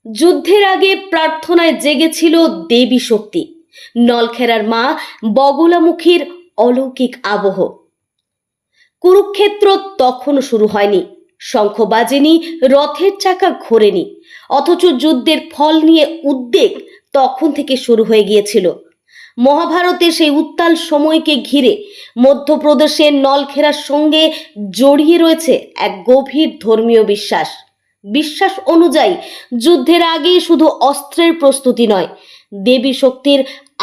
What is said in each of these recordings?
যুদ্ধের আগে প্রার্থনায় জেগেছিল দেবী শক্তি। নলখেরার মা বগলামুখীর অলৌকিক আবহ। কুরুক্ষেত্র তখনও শুরু হয়নি, শঙ্খ বাজেনি, রথের চাকা ঘোরেনি, অথচ যুদ্ধের ফল নিয়ে উদ্বেগ তখন থেকে শুরু হয়ে গিয়েছিল। মহাভারতে সেই উত্তাল সময়কে ঘিরে মধ্যপ্রদেশের নলখেরার সঙ্গে জড়িয়ে রয়েছে এক গভীর ধর্মীয় বিশ্বাস। বিশ্বাস অনুযায়ী যুদ্ধের আগে শুধু অস্ত্রের প্রস্তুতি নয়, দেবী শক্তির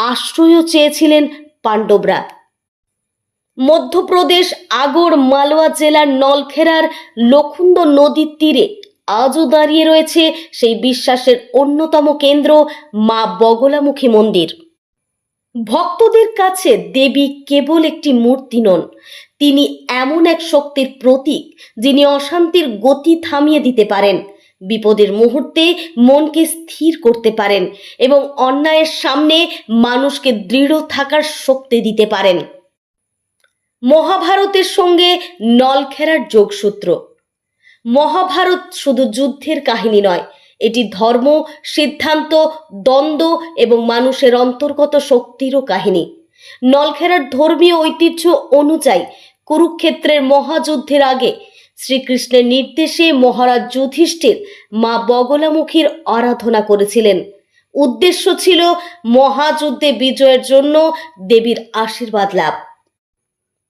আশ্রয়ও চেয়েছিলেন পাণ্ডবরা। মধ্যপ্রদেশ আগড় মালওয়া জেলার নলখেরার লখুন্দ নদীর তীরে আজও দাঁড়িয়ে রয়েছে সেই বিশ্বাসের অন্যতম কেন্দ্র মা বগলামুখী মন্দির। ভক্তদের কাছে দেবী কেবল একটি মূর্তি নন, তিনি এমন এক শক্তির প্রতীক যিনি অশান্তির গতি থামিয়ে দিতে পারেন, বিপদের মুহূর্তে মনকে স্থির করতে পারেন এবং অন্যায়ের সামনে মানুষকে দৃঢ় থাকার শক্তি দিতে পারেন। মহাভারতের সঙ্গে নলখেরার যোগসূত্র। মহাভারত শুধু যুদ্ধের কাহিনী নয়, এটি ধর্ম, সিদ্ধান্ত, দ্বন্দ্ব এবং মানুষের অন্তর্গত শক্তিরও কাহিনী। নলখেরার ধর্মীয় ঐতিহ্য অনুযায়ী কুরুক্ষেত্রের মহাযুদ্ধের আগে শ্রীকৃষ্ণের নির্দেশে মহারাজ যুধিষ্ঠির মা বগলামুখীর আরাধনা করেছিলেন। উদ্দেশ্য ছিল মহাযুদ্ধে বিজয়ের জন্য দেবীর আশীর্বাদ লাভ।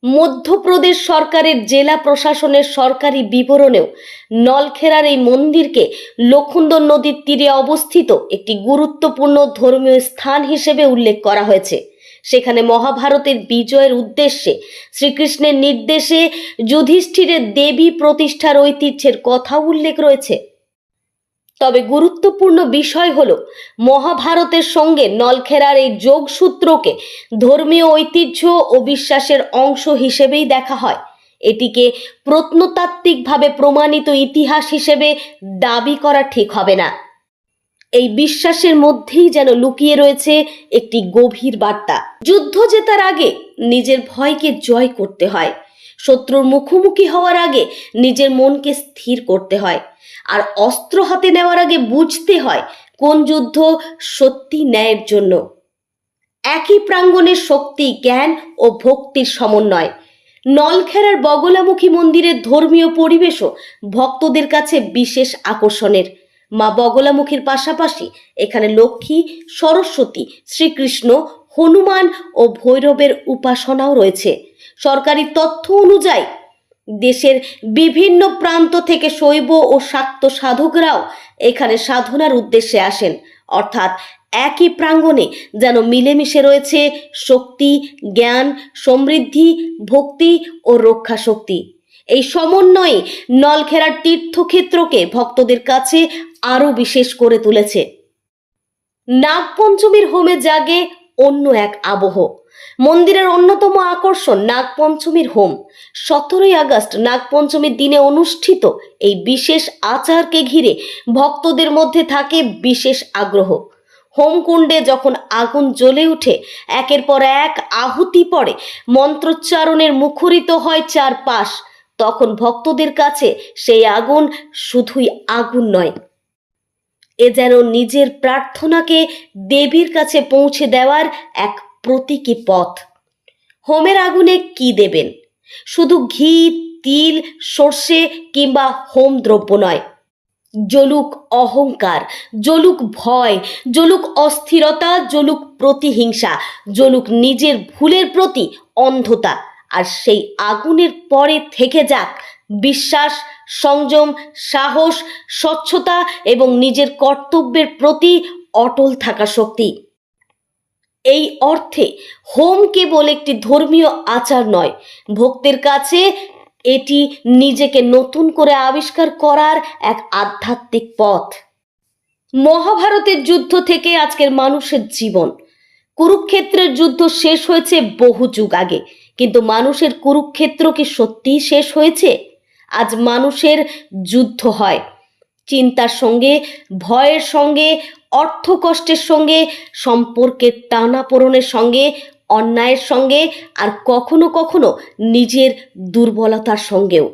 মধ্যপ্রদেশ সরকারের জেলা প্রশাসনের সরকারি বিবরণেও নলখেরার এই মন্দিরকে লখুন্দ নদীর তীরে অবস্থিত একটি গুরুত্বপূর্ণ ধর্মীয় স্থান হিসেবে উল্লেখ করা হয়েছে। সেখানে মহাভারতের বিজয়ের উদ্দেশ্যে শ্রীকৃষ্ণের নির্দেশে যুধিষ্ঠিরের দেবী প্রতিষ্ঠার ঐতিহ্যের কথা উল্লেখ রয়েছে। তবে গুরুত্বপূর্ণ বিষয় হলো মহাভারতের সঙ্গে নলখেরার এই যোগসূত্রকে ধর্মীয় ঐতিহ্য ও বিশ্বাসের অংশ হিসেবেই দেখা হয়। এটিকে প্রত্নতাত্ত্বিকভাবে প্রমাণিত ইতিহাস হিসেবে দাবি করা ঠিক হবে না। এই বিশ্বাসের মধ্যেই যেন লুকিয়ে রয়েছে একটি গভীর বার্তা। যুদ্ধ জেতার আগে নিজের ভয়কে জয় করতে হয়, শত্রুর মুখোমুখি হওয়ার আগে নিজের মনকে স্থির করতে হয়, আর অস্ত্র হাতে নেওয়ার আগে বুঝতে হয় কোন যুদ্ধ সত্যি ন্যায়ের জন্য। একই প্রাঙ্গণের শক্তি, জ্ঞান ও ভক্তির সমন্বয়। নলখেরার বগলামুখী মন্দিরের ধর্মীয় পরিবেশও ভক্তদের কাছে বিশেষ আকর্ষণের। মা বগলামুখীর পাশাপাশি এখানে লক্ষ্মী, সরস্বতী, শ্রীকৃষ্ণ, হনুমান ও ভৈরবের উপাসনাও রয়েছে। সরকারি তথ্য অনুযায়ী দেশের বিভিন্ন প্রান্ত থেকে শৈব ও শাক্ত সাধকরাও এখানে সাধনার উদ্দেশ্যে আসেন, অর্থাৎ একই প্রাঙ্গণে যেন মিলেমিশে রয়েছে শক্তি, জ্ঞান, সমৃদ্ধি, ভক্তি ও রক্ষা শক্তি। এই সমন্বয়ে নলখেরার তীর্থক্ষেত্রকে ভক্তদের কাছে আরও বিশেষ করে তুলেছে। নাগপঞ্চমীর হোমে জাগে অন্য এক আবহ। মন্দিরের অন্যতম আকর্ষণ নাগপঞ্চমীর হোম। 17ই আগস্ট নাগপঞ্চমীর দিনে অনুষ্ঠিত এই বিশেষ আচারকে ঘিরে ভক্তদের মধ্যে থাকে বিশেষ আগ্রহ। হোমকুণ্ডে যখন আগুন জ্বলে উঠে, একের পর এক আহুতি পড়ে, মন্ত্রোচ্চারণের মুখরিত হয় চারপাশ, তখন ভক্তদের কাছে সেই আগুন শুধুই আগুন নয়, এ যেন নিজের প্রার্থনাকে দেবীর কাছে পৌঁছে দেওয়ার এক প্রতীকী পথ। হোমের আগুনে কি দেবেন? শুধু ঘি, তিল, সর্ষে কিংবা হোম দ্রব্য নয়। জ্বলুক অহংকার, জ্বলুক ভয়, জ্বলুক অস্থিরতা, জ্বলুক প্রতিহিংসা, জ্বলুক নিজের ভুলের প্রতি অন্ধতা, আর সেই আগুনের পরে থেকে যাক বিশ্বাস, সংযম, সাহস, স্বচ্ছতা এবং নিজের কর্তব্যের প্রতি অটল থাকা শক্তি। এই অর্থে হোম কেবল একটি ধর্মীয় আচার নয়, ভক্তের কাছে এটি নিজেকে নতুন করে আবিষ্কার করার এক আধ্যাত্মিক পথ। মহাভারতের যুদ্ধ থেকে আজকের মানুষের জীবন। কুরুক্ষেত্রের যুদ্ধ শেষ হয়েছে বহু যুগ আগে, কিন্তু মানুষের কুরুক্ষেত্র কি সত্যিই শেষ হয়েছে? আজ মানুষের যুদ্ধ হয় চিন্তার সঙ্গে, ভয়ের সঙ্গে, অর্থকষ্টের সঙ্গে, সম্পর্কের টানাপোড়েনের সঙ্গে, অন্যায়ের সঙ্গে, আর কখনো কখনো নিজের দুর্বলতার সঙ্গেও।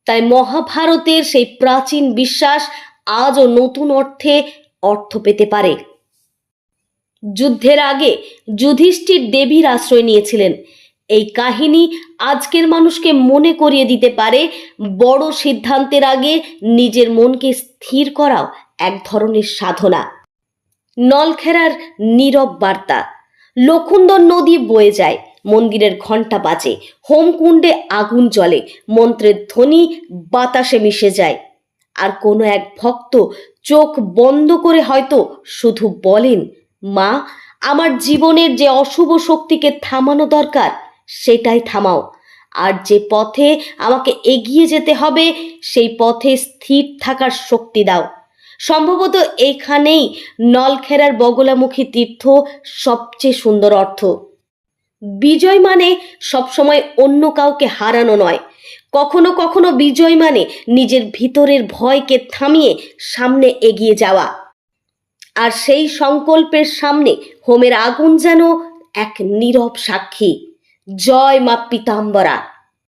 তাই মহাভারতের সেই প্রাচীন বিশ্বাস আজও নতুন অর্থে অর্থ পেতে পারে। যুদ্ধের আগে যুধিষ্ঠির দেবীর আশ্রয় নিয়েছিলেন। এই কাহিনী আজকের মানুষকে মনে করিয়ে দিতে পারে বড় সিদ্ধান্তের আগে নিজের মনকে স্থির করাও এক ধরনের সাধনা। নলখেরার নীরব বার্তা। লক্ষুন্দর নদী বয়ে যায়, মন্দিরের ঘণ্টা বাজে, হোমকুণ্ডে আগুন জ্বলে, মন্ত্রের ধ্বনি বাতাসে মিশে যায়। আর কোনো এক ভক্ত চোখ বন্ধ করে হয়তো শুধু বলেন, মা, আমার জীবনের যে অশুভ শক্তিকে থামানো দরকার সেটাই থামাও, আর যে পথে আমাকে এগিয়ে যেতে হবে সেই পথে স্থির থাকার শক্তি দাও। সম্ভবত এখানেই নলখেরার বগলামুখী তীর্থ সবচেয়ে সুন্দর অর্থ। বিজয় মানে সবসময় অন্য কাউকে হারানো নয়, কখনো কখনো বিজয় মানে নিজের ভিতরের ভয়কে থামিয়ে সামনে এগিয়ে যাওয়া। আর সেই সংকল্পের সামনে হোমের আগুন যেন এক নীরব সাক্ষী। জয় মা পীতাম্বরা।